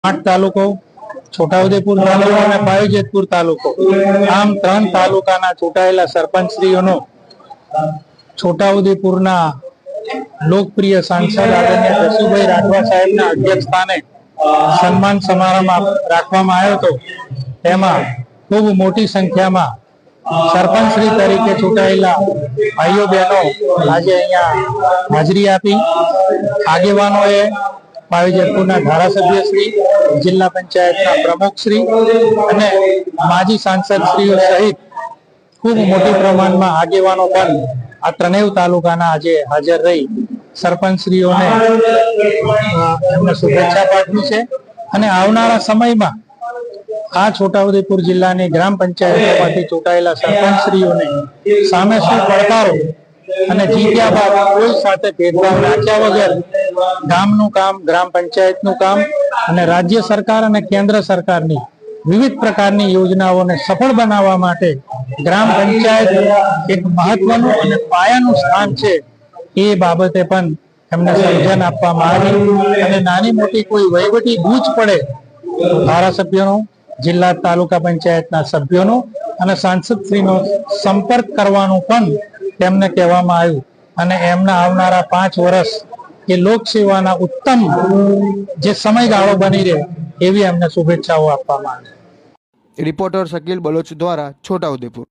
8 તાલુકો, છોટાઉદેપુર તાલુકો અને પાવીજેતપુર તાલુકો, આમ 3 તાલુકાના ચૂંટાયેલા સરપંચશ્રીઓનો છોટાઉદેપુરના લોકપ્રિય સાંસદ આદરણીય જશુભાઈ રાઠવા સાહેબના અધ્યક્ષસ્થાને સન્માન સમારંભ રાખવામાં આવ્યો હતો। તેમાં ખૂબ મોટી સંખ્યામાં સરપંચશ્રી તરીકે ચૂંટાયેલા ભાઈઓ બહેનો આજે અહીંયા હાજરી આપી। આગેવાનોએ પાવીજેતપુરના ધારાસભ્યશ્રી, જિલ્લા પંચાયતના પ્રમુખશ્રી અને માજી સાંસદશ્રીઓ સહિત ખૂબ મોટી પ્રમાણમાં આગેવાનો પણ આ ત્રણેય તાલુકાના આજે હાજર રહી સરપંચશ્રીઓને એમને શુભેચ્છા પાઠવી છે અને આવનારા સમયમાં આ છોટાઉદેપુર જિલ્લાની ગ્રામ પંચાયતોમાંથી ચૂંટાયેલા સરપંચશ્રીઓને સામે શું પડકારો અને જીત્યા બાદ કોઈ સાથે ભેદભાવ રાખ્યા વગર ગામનું કામ, ગ્રામ પંચાયતનું કામ અને રાજ્ય સરકાર અને કેન્દ્ર સરકારની વિવિધ પ્રકારની યોજનાઓને સફળ બનાવવા માટે ગ્રામ પંચાયત એક મહત્વનું અને પાયાનું સ્થાન છે એ બાબતે પણ એમને સમજણ આપવામાં આવી અને નાની મોટી કોઈ વહીવટી ગૂંચ પડે ધારાસભ્યોનો, જિલ્લા તાલુકા પંચાયતના સભ્યોનો અને સાંસદશ્રીનો સંપર્ક કરવાનું પણ તેમને કહેવામાં આવ્યું અને એમના આવનારા 5 વર્ષ એ લોકસેવાના ઉત્તમ જે સમયગાળો બની રહે એવી એમને શુભેચ્છાઓ આપવામાં આવી। રિપોર્ટર શકીલ બલોચ દ્વારા છોટાઉદેપુર।